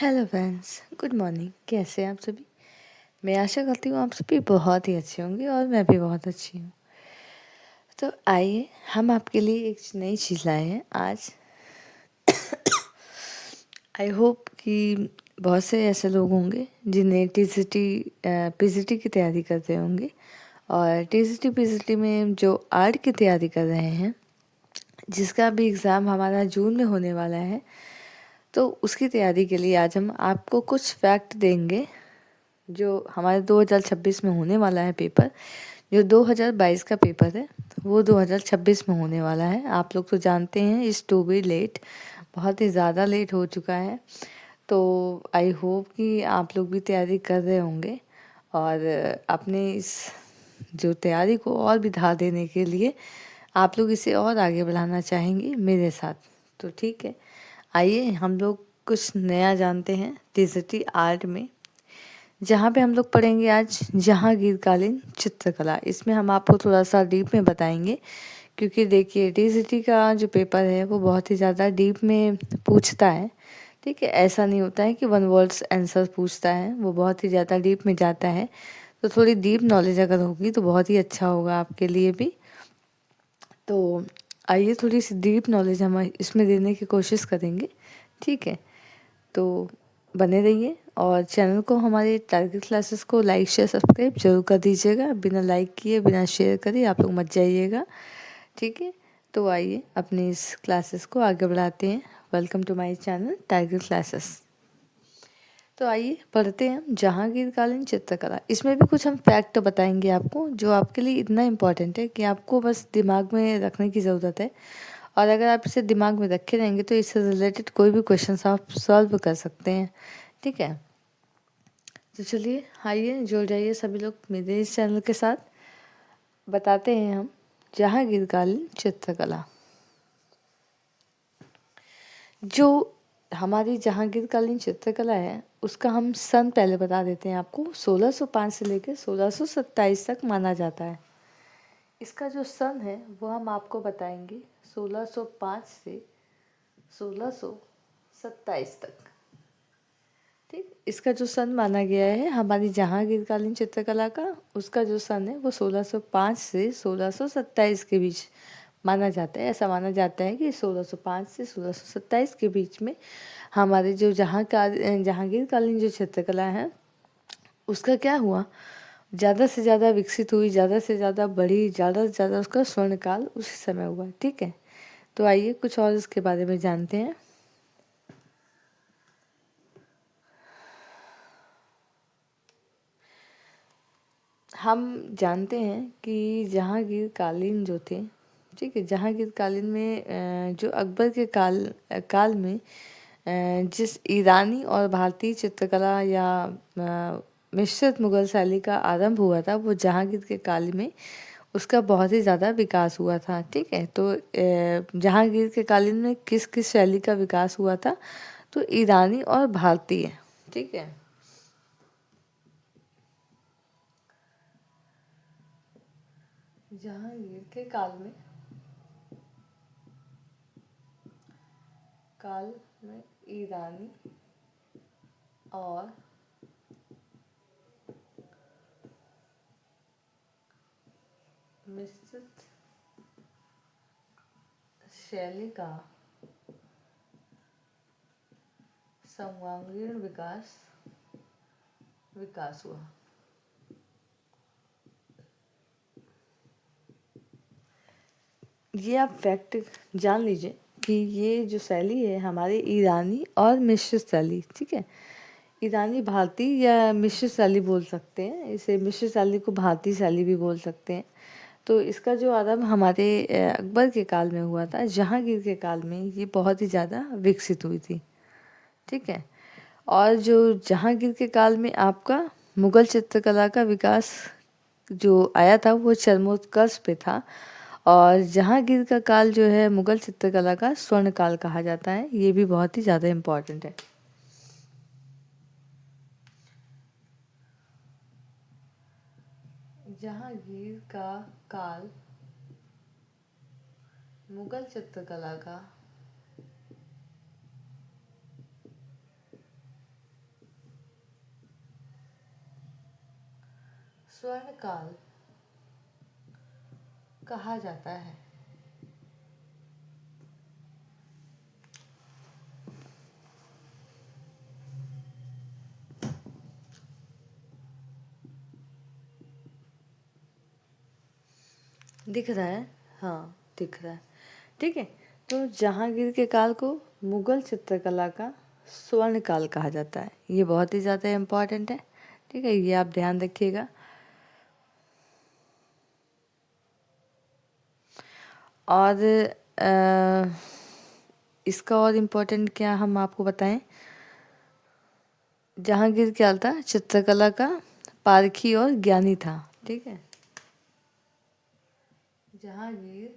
Hello friends, good morning. कैसे हैं आप सभी? मैं आशा करती हूँ आप सभी बहुत ही अच्छे होंगे और मैं भी बहुत अच्छी हूँ। तो आइए हम आपके लिए एक नई चीज़ लाए हैं आज। आई होप कि बहुत से ऐसे लोग होंगे जिन्हें पीजीटी की तैयारी करते होंगे और टीजीटी पीजीटी में जो आर्ट की तैयारी कर रहे हैं, जिसका भी एग्ज़ाम हमारा जून में होने वाला है, तो उसकी तैयारी के लिए आज हम आपको कुछ फैक्ट देंगे जो हमारे 2026 में होने वाला है पेपर। जो 2022 का पेपर है वो 2026 में होने वाला है। आप लोग तो जानते हैं इस टू बी लेट, बहुत ही ज़्यादा लेट हो चुका है। तो आई होप कि आप लोग भी तैयारी कर रहे होंगे और अपने इस जो तैयारी को और भी धार देने के लिए आप लोग इसे और आगे बढ़ाना चाहेंगे मेरे साथ। तो ठीक है, आइए हम लोग कुछ नया जानते हैं टीजीटी आर्ट में, जहाँ पे हम लोग पढ़ेंगे आज जहांगीरकालीन चित्रकला। इसमें हम आपको थोड़ा सा डीप में बताएंगे, क्योंकि देखिए टीजीटी का जो पेपर है वो बहुत ही ज़्यादा डीप में पूछता है। ठीक है, ऐसा नहीं होता है कि वन वर्ड्स आंसर पूछता है, वो बहुत ही ज़्यादा डीप में जाता है। तो थोड़ी डीप नॉलेज अगर होगी तो बहुत ही अच्छा होगा आपके लिए भी। तो आइए थोड़ी सी डीप नॉलेज हम इसमें देने की कोशिश करेंगे। ठीक है, तो बने रहिए और चैनल को, हमारे टारगेट क्लासेस को लाइक शेयर सब्सक्राइब जरूर कर दीजिएगा। बिना लाइक किए बिना शेयर करे आप लोग मत जाइएगा। ठीक है, तो आइए अपनी इस क्लासेस को आगे बढ़ाते हैं। Welcome to my channel target classes. तो आइए पढ़ते हैं हम जहांगीरकालीन चित्रकला। इसमें भी कुछ हम फैक्ट बताएंगे आपको जो आपके लिए इतना इम्पोर्टेंट है कि आपको बस दिमाग में रखने की ज़रूरत है। और अगर आप इसे दिमाग में रखे रहेंगे तो इससे रिलेटेड कोई भी क्वेश्चन आप सॉल्व कर सकते हैं। ठीक है, तो चलिए आइए जुड़ जाइए सभी लोग मेरे इस चैनल के साथ। बताते हैं हम जहांगीरकालीन चित्रकला। जो हमारी जहांगीरकालीन चित्रकला है उसका हम सन पहले बता देते हैं आपको। 1605 से लेकर 1627 तक माना जाता है। इसका जो सन है वो हम आपको बताएंगे 1605 से 1627 तक। ठीक, इसका जो सन माना गया है हमारी जहांगीरकालीन चित्रकला का, उसका जो सन है वो 1605 से 1627 के बीच माना जाता है। ऐसा माना जाता है कि 1605 से 1627 के बीच में हमारे जो जहांगीरकालीन जो चित्रकला है उसका क्या हुआ, ज़्यादा से ज़्यादा विकसित हुई, ज़्यादा से ज़्यादा बढ़ी, ज़्यादा से ज़्यादा उसका स्वर्णकाल उसी समय हुआ। ठीक है, तो आइए कुछ और इसके बारे में जानते हैं। हम जानते हैं कि जहांगीरकालीन जो थे, ठीक है, जहांगीरकालीन में जो अकबर के काल में जिस ईरानी और भारतीय चित्रकला या मिश्रित मुगल शैली का आरंभ हुआ था वो जहांगीर के काल में उसका बहुत ही ज़्यादा विकास हुआ था। ठीक है, तो जहांगीर के कालीन में किस किस शैली का विकास हुआ था, तो ईरानी और भारतीय। ठीक है, जहांगीर के काल में ईरानी और मिश्रित शैली का सर्वांगीण विकास हुआ। ये आप फैक्ट जान लीजिए कि ये जो शैली है हमारी ईरानी और मिश्रित शैली। ठीक है, ईरानी भारतीय या मिश्रित शैली बोल सकते हैं इसे, मिश्रित शैली को भारतीय शैली भी बोल सकते हैं। तो इसका जो आरंभ हमारे अकबर के काल में हुआ था, जहांगीर के काल में ये बहुत ही ज़्यादा विकसित हुई थी। ठीक है, और जो जहांगीर के काल में आपका मुगल चित्रकला का विकास जो आया था वो चरमोत्कर्ष पे था। और जहांगीर का काल जो है मुगल चित्रकला का स्वर्ण काल कहा जाता है। ये भी बहुत ही ज़्यादा इम्पोर्टेंट है। जहांगीर का काल मुगल चित्रकला का स्वर्णकाल कहा जाता है। दिख रहा है? हाँ, दिख रहा है। ठीक है, तो जहांगीर के काल को मुगल चित्रकला का स्वर्ण काल कहा जाता है। ये बहुत ही ज़्यादा इम्पोर्टेंट है। ठीक है, ये आप ध्यान रखिएगा। और इसका और इम्पोर्टेंट क्या हम आपको बताएं। जहांगीर क्या था? चित्रकला का पारखी और ज्ञानी था। ठीक है, जहांगीर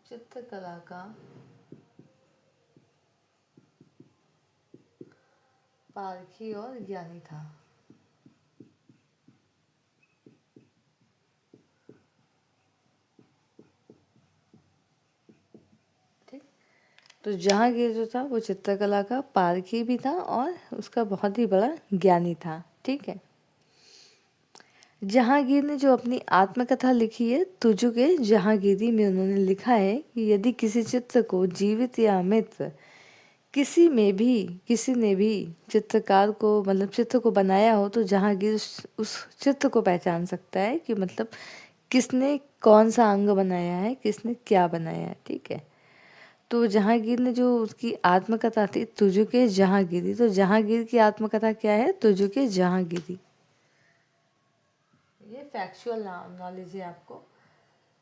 चित्रकला का पारखी और ज्ञानी था। ठीक, तो जहांगीर जो था वो चित्रकला का पारखी भी था और उसका बहुत ही बड़ा ज्ञानी था। ठीक है, जहांगीर ने जो अपनी आत्मकथा लिखी है तुझु के जहांगीरी में उन्होंने लिखा है कि यदि किसी चित्र को जीवित या मृत किसी ने भी चित्रकार को मतलब चित्र को बनाया हो तो जहांगीर उस चित्र को पहचान सकता है कि मतलब किसने कौन सा अंग बनाया है, किसने क्या बनाया है। ठीक है, तो जहांगीर ने जो उसकी आत्मकथा थी तुझु के जहांगीरी, तो जहांगीर की आत्मकथा क्या है? तुझु के जहांगीरी। ये फैक्चुअल नॉलेज है आपको।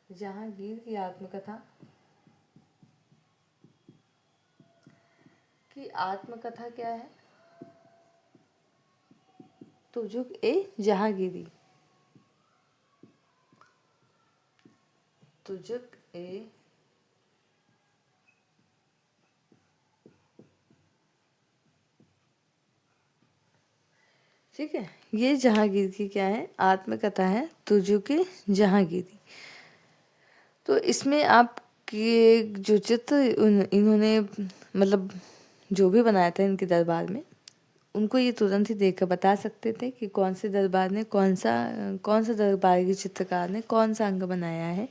जहांगीर की आत्मकथा क्या है? तुजुक ए जहांगीरी। तुजुक ए ठीक है, ये जहांगीर की क्या है? आत्मकथा है तुजुक ए जहांगीरी। तो इसमें आपके जो चित्र इन्होंने मतलब जो भी बनाया था इनके दरबार में, उनको ये तुरंत ही देखकर बता सकते थे कि कौन से दरबार ने कौन सा दरबार के चित्रकार ने कौन सा अंग बनाया है।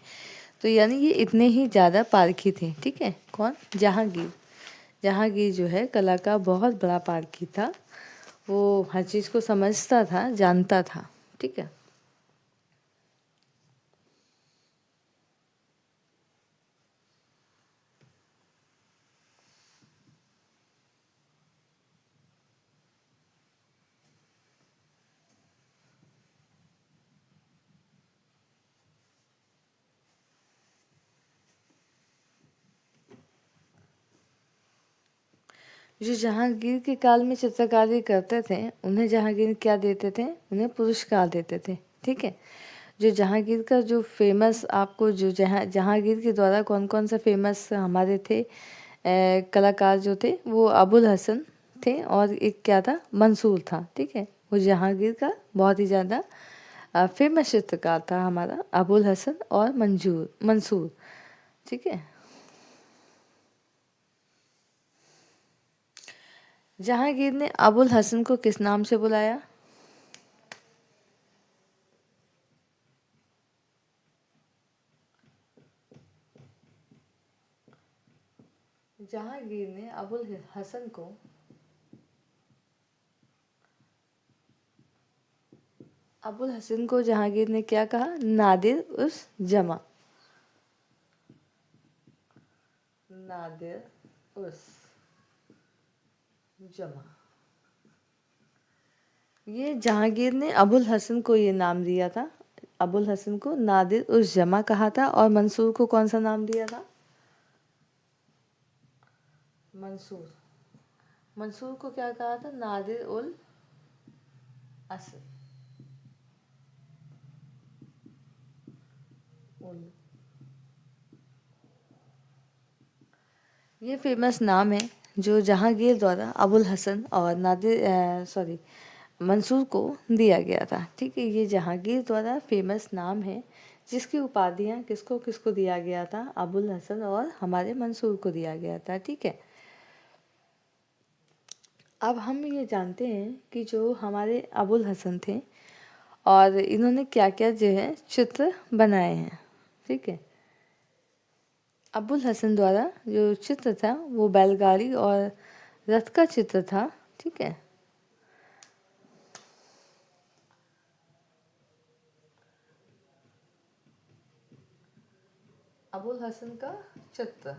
तो यानी ये इतने ही ज़्यादा पारखी थे। ठीक है, कौन? जहांगीर। जहांगीर जो है कला का बहुत बड़ा पारखी था। वो हर चीज़ को समझता था, जानता था। ठीक है, जो जहांगीर के काल में चित्रकारी करते थे उन्हें जहांगीर क्या देते थे? उन्हें पुरस्कार देते थे। ठीक है, जो जहांगीर का जो फेमस आपको जो जहांगीर के द्वारा कौन कौन सा फेमस हमारे थे कलाकार जो थे वो अबुल हसन थे और एक क्या था? मंसूर था। ठीक है, वो जहांगीर का बहुत ही ज़्यादा फेमस चित्रकार था हमारा अबुल हसन और मंसूर। ठीक है, जहांगीर ने अबुल हसन को किस नाम से बुलाया? जहांगीर ने अबुल हसन को जहांगीर ने क्या कहा? नादिर उस जमा। नादिर उस जमा। ये जहांगीर ने अबुल हसन को ये नाम दिया था। अबुल हसन को नादिर उस जमा कहा था और मंसूर को कौन सा नाम दिया था? मंसूर को क्या कहा था? नादिर उल असल उल। ये फेमस नाम है जो जहांगीर द्वारा अबुल हसन और मंसूर को दिया गया था। ठीक है, ये जहांगीर द्वारा फेमस नाम है जिसकी उपाधियाँ किसको किसको दिया गया था? अबुल हसन और हमारे मंसूर को दिया गया था। ठीक है, अब हम ये जानते हैं कि जो हमारे अबुल हसन थे और इन्होंने क्या क्या जो है चित्र बनाए हैं। ठीक है, अबुल हसन द्वारा जो चित्र था वो बैलगाड़ी और रथ का चित्र था। ठीक है, अबुल हसन का चित्र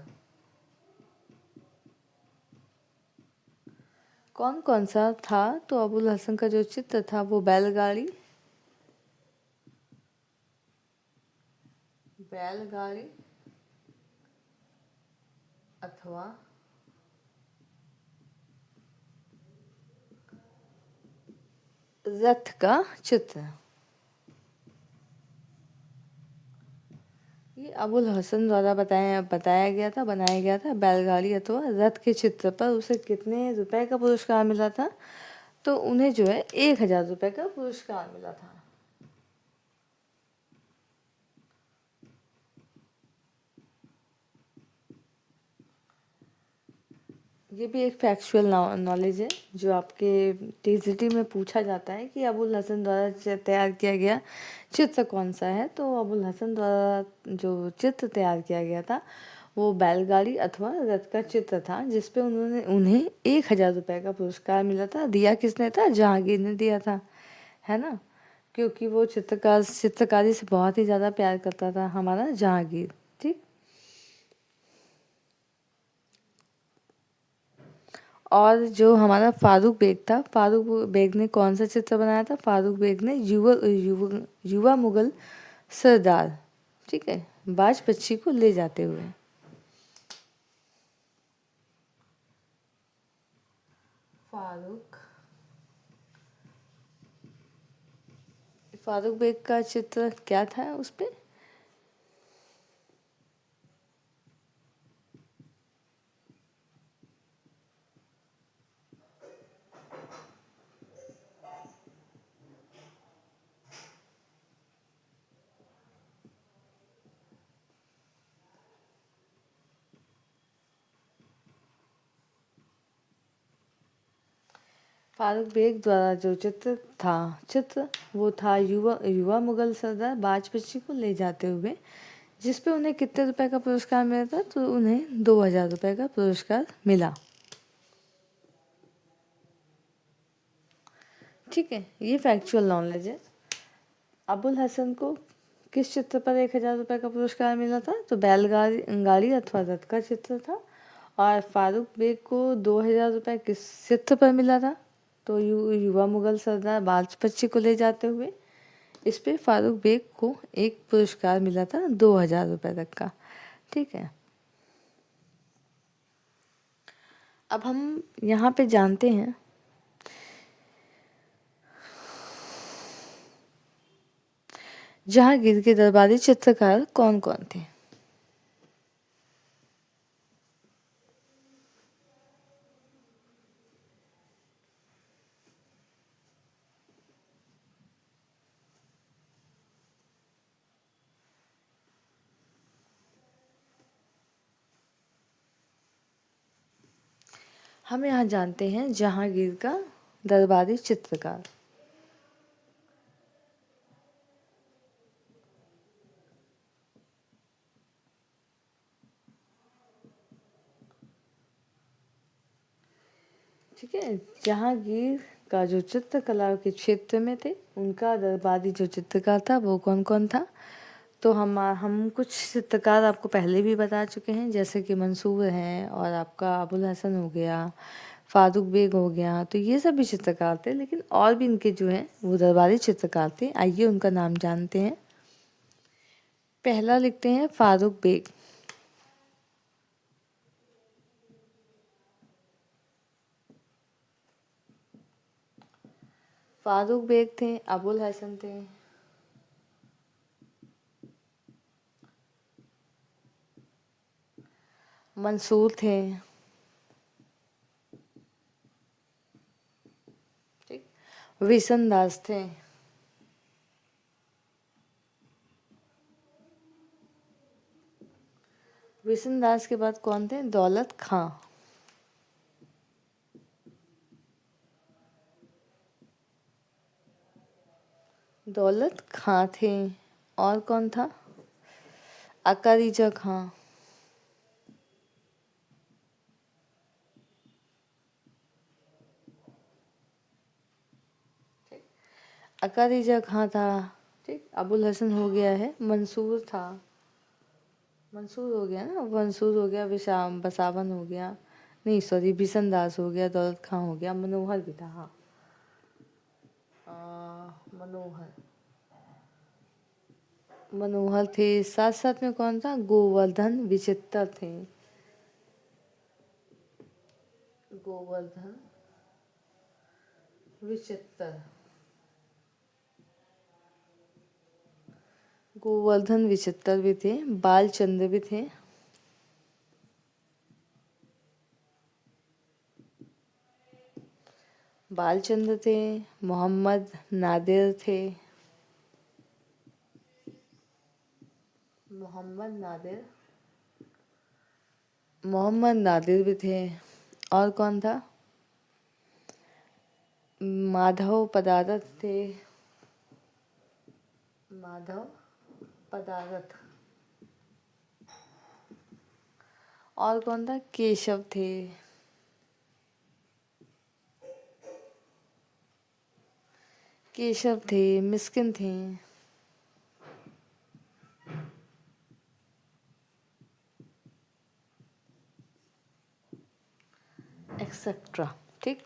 कौन कौन सा था? तो अबुल हसन का जो चित्र था वो बैलगाड़ी, बैलगाड़ी अथवा रथ का चित्र। ये अबुल हसन द्वारा बनाया गया था बैलगाड़ी अथवा रथ के चित्र पर। उसे कितने रुपए का पुरस्कार मिला था? तो उन्हें जो है 1,000 रुपए का पुरस्कार मिला था। ये भी एक फैक्चुअल नॉलेज है जो आपके टीजीटी में पूछा जाता है कि अबुल हसन द्वारा तैयार किया गया चित्र कौन सा है। तो अबुल हसन द्वारा जो चित्र तैयार किया गया था वो बैलगाड़ी अथवा रथ का चित्र था, जिसपे उन्हें 1,000 रुपए का पुरस्कार मिला था। दिया किसने था? जहांगीर ने दिया था, है ना, क्योंकि वो चित्रकारी से बहुत ही ज़्यादा प्यार करता था हमारा जहांगीर। ठीक, और जो हमारा फारूक बेग था, फारूक बेग ने कौन सा चित्र बनाया था? फारूक बेग ने युवा मुगल सरदार, ठीक है, बाज पक्षी को ले जाते हुए। फारूक फारूक बेग का चित्र क्या था उस पे? फारूक बेग द्वारा जो चित्र वो था युवा मुगल सरदार बाज पक्षी को ले जाते हुए, जिसपे उन्हें कितने रुपए का पुरस्कार मिला था? तो उन्हें 2,000 रुपए का पुरस्कार मिला। ठीक है, ये फैक्चुअल नॉलेज है। अबुल हसन को किस चित्र पर 1,000 रुपए का पुरस्कार मिला था? तो बैलगाड़ी गाड़ी अथवा रथ का चित्र था। और फारूक बेग को 2,000 रुपए किस चित्र पर मिला था? तो युवा मुगल सरदार बाज पक्षी को ले जाते हुए। इस पे फारूक बेग को एक पुरस्कार मिला था 2,000 रुपए तक का। ठीक है, अब हम यहाँ पे जानते हैं जहांगीर के दरबारी चित्रकार कौन कौन थे। हम यहाँ जानते हैं जहांगीर का दरबारी चित्रकार। ठीक है, जहांगीर का जो चित्रकला के क्षेत्र में थे, उनका दरबारी जो चित्रकार था वो कौन कौन था? तो हम कुछ चित्रकार आपको पहले भी बता चुके हैं, जैसे कि मंसूर हैं और आपका अबुल हसन हो गया, फारूक बेग हो गया। तो ये सभी चित्रकार थे, लेकिन और भी इनके जो हैं वो दरबारी चित्रकार थे। आइए उनका नाम जानते हैं। पहला लिखते हैं फारूक बेग। फारूक बेग थे, अबुल हसन थे, मंसूर थे, ठीक, विशन दास थे, विशन दास के बाद कौन थे? दौलत खां। दौलत खां थे। और कौन था? अकारीजा खां। अकारीजा खां था। ठीक, अबुल हसन हो गया है। मंसूर था, मंसूर हो गया ना, मंसूर हो गया। विशाम बसावन हो गया, नहीं सॉरी, बिशनदास हो गया। दौलत खां हो गया। मनोहर भी था, हाँ मनोहर, मनोहर थे। साथ साथ में कौन था? गोवर्धन विचित्र थे। गोवर्धन विचित्र, गोवर्धन विचित्र भी थे। बालचंद्र भी थे। बालचंद्र थे। मोहम्मद नादिर थे। मोहम्मद नादिर, मोहम्मद नादिर भी थे। और कौन था? माधव पदारथ थे। माधव पदारथ। और कौन था? केशव थे। केशव थे, मिस्किन थे। एक्सेट्रा। ठीक,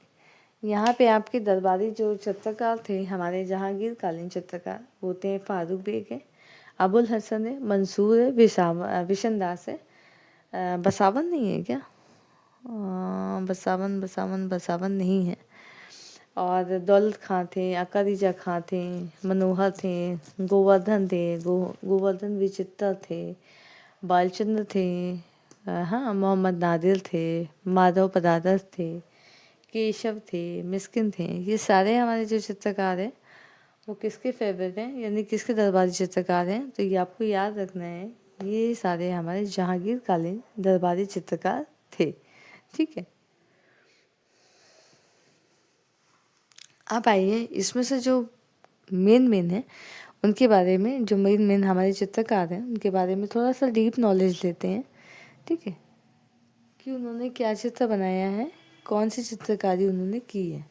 यहाँ पे आपके दरबारी जो चित्रकार थे हमारे जहांगीर कालीन चित्रकार, वो थे फारूक बेग है, अबुल हसन है, मंसूर है, बिशनदास है। बसावन नहीं है क्या? बसावन बसावन बसावन नहीं है। और दौलत खां थे, अकारीजा खां थे, मनोहर थे, गोवर्धन थे, गोवर्धन विचित्र थे, बालचंद्र थे, हाँ मोहम्मद नादिर थे, माधव पदारथ थे, केशव थे, मिस्किन थे। ये सारे हमारे जो चित्रकार हैं वो किसके फेवरेट हैं, यानी किसके दरबारी चित्रकार हैं? तो ये आपको याद रखना है, ये सारे हमारे जहांगीर कालीन दरबारी चित्रकार थे। ठीक है, आप आइए इसमें से जो मेन मेन है उनके बारे में, जो मेन मेन हमारे चित्रकार हैं उनके बारे में थोड़ा सा डीप नॉलेज लेते हैं। ठीक है, कि उन्होंने क्या चित्र बनाया है, कौन सी चित्रकारी उन्होंने की है।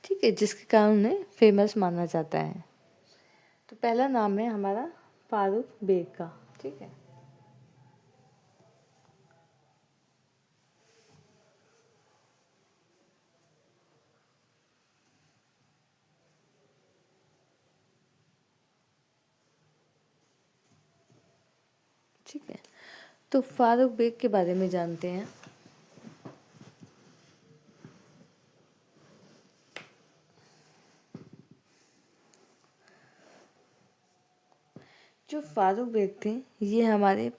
ठीक है, जिसके कारण उन्हें फेमस माना जाता है। तो पहला नाम है हमारा फारूक बेग का। ठीक है, ठीक है, तो फारूक बेग के बारे में जानते हैं। जो फारूक बेग थे ये हमारे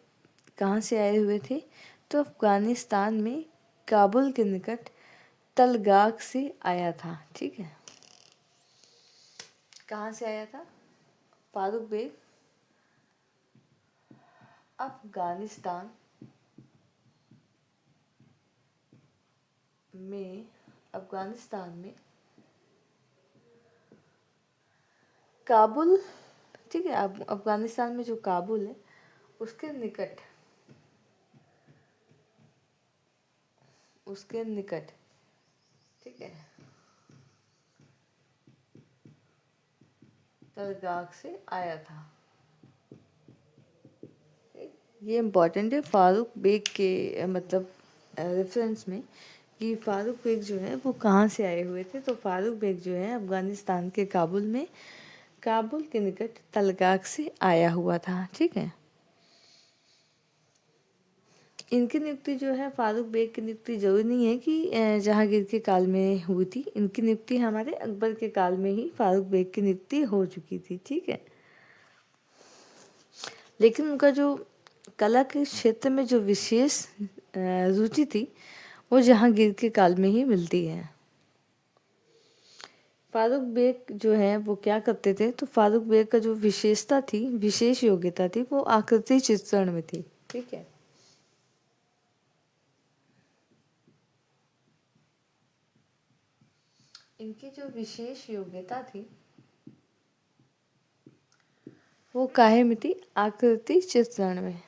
कहाँ से आए हुए थे? तो अफगानिस्तान में काबुल के निकट तलगाग से आया था। ठीक है, कहाँ से आया था फारूक बेग? अफगानिस्तान में, अफगानिस्तान में काबुल, ठीक है, अफगानिस्तान में जो काबुल है उसके निकट, उसके निकट, ठीक है, तलगाग से आया था। ये इम्पॉर्टेंट है फारूक बेग के मतलब रेफरेंस में, कि फारूक बेग जो है वो कहाँ से आए हुए थे। तो फारूक बेग जो है अफगानिस्तान के काबुल में, काबुल के निकट तलगाग से आया हुआ था। ठीक है, इनकी नियुक्ति जो है, फारूक बेग की नियुक्ति जरूरी नहीं है कि जहांगीर के काल में हुई थी। इनकी नियुक्ति हमारे अकबर के काल में ही फारूक बेग की नियुक्ति हो चुकी थी। ठीक है, लेकिन उनका जो कला के क्षेत्र में जो विशेष रुचि थी वो जहांगीर के काल में ही मिलती है। फारूक बेग जो है वो क्या करते थे? तो फारूक बेग का जो विशेषता थी, विशेष योग्यता थी, वो आकृति चित्रण में थी। ठीक है, इनकी जो विशेष योग्यता थी वो काहे मिटी आकृति चित्रण में।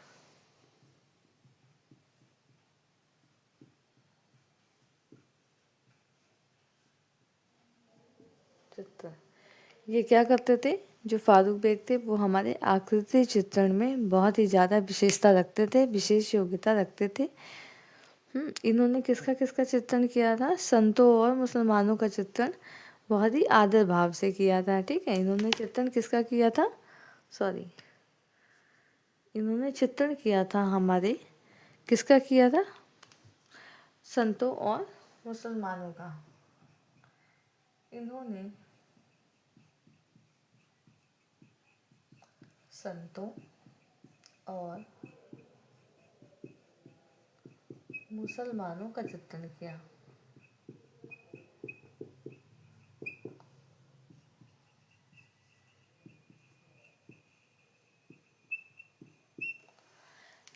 चित्र ये क्या करते थे, जो फारूक बेग थे वो हमारे आकृति चित्रण में बहुत ही ज़्यादा विशेषता रखते थे, विशेष योग्यता रखते थे। इन्होंने किसका किसका चित्रण किया था, संतों और मुसलमानों का चित्रण बहुत ही आदर भाव से किया था। ठीक है, इन्होंने चित्रण किसका किया था, इन्होंने चित्रण किया था हमारे, किसका किया था, संतों और मुसलमानों का। इन्होंने संतों और मुसलमानों का चित्रण किया।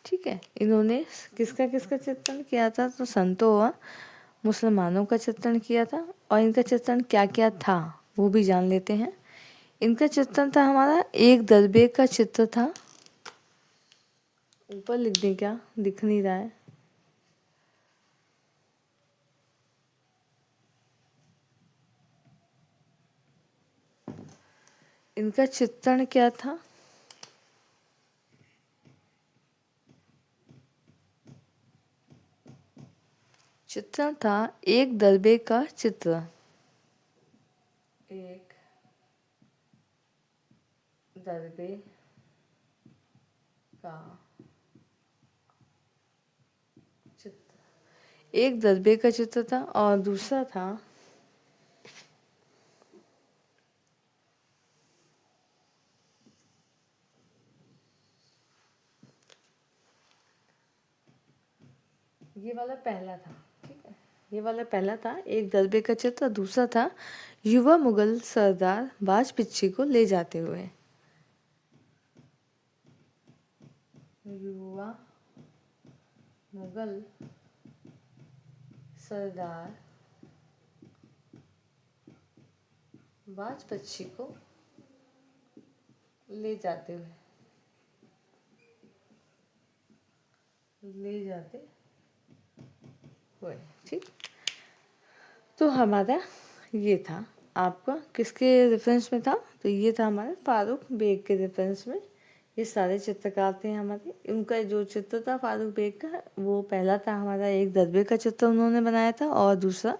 ठीक है, इन्होंने किसका किसका चित्रण किया था, तो संतों और मुसलमानों का चित्रण किया था। और इनका चित्रण क्या क्या था वो भी जान लेते हैं। इनका चित्रण था हमारा एक दरबे का चित्र था, ऊपर लिख दें, क्या दिख नहीं रहा है, इनका चित्रण क्या था, चित्रण था एक दरबे का चित्र, एक दरबे का चित्र, एक दरबे का चित्र था। और दूसरा था ये वाला पहला था। ठीक है, ये वाला पहला था एक दरबे का चित्र। दूसरा था युवा मुगल सरदार बाज पिच्छी को ले जाते हुए, युवा मुगल सरदार बाज पिच्छी को ले जाते हुए। ठीक, तो हमारा ये था, आपका किसके रेफरेंस में था, तो ये था हमारे फारूक बेग के रेफरेंस में। ये सारे चित्रकार थे हमारे। उनका जो चित्र था फारूक बेग का, वो पहला था हमारा एक दरबे का चित्र उन्होंने बनाया था, और दूसरा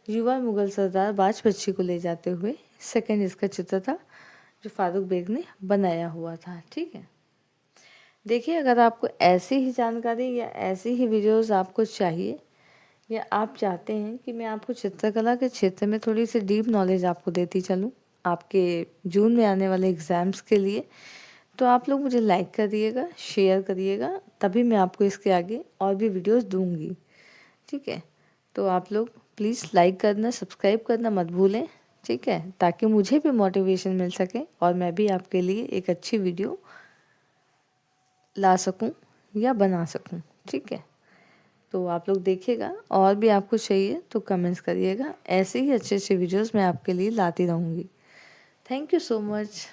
युवा मुगल सरदार बाज पिच्छी को ले जाते हुए सेकंड इसका चित्र था जो फारूक बेग ने बनाया हुआ था। ठीक है, देखिए अगर आपको ऐसी ही जानकारी या ऐसी ही वीडियोस आपको चाहिए, या आप चाहते हैं कि मैं आपको चित्रकला के क्षेत्र में थोड़ी सी डीप नॉलेज आपको देती चलूं आपके जून में आने वाले एग्ज़ाम्स के लिए, तो आप लोग मुझे लाइक करिएगा, शेयर करिएगा, तभी मैं आपको इसके आगे और भी वीडियोस दूंगी। ठीक है, तो आप लोग प्लीज़ लाइक करना, सब्सक्राइब करना मत भूलें। ठीक है, ताकि मुझे भी मोटिवेशन मिल सके और मैं भी आपके लिए एक अच्छी वीडियो ला सकूं या बना सकूं। ठीक है, तो आप लोग देखिएगा, और भी आपको चाहिए तो कमेंट्स करिएगा। ऐसे ही अच्छे अच्छे वीडियोस मैं आपके लिए लाती रहूँगी। Thank you so much.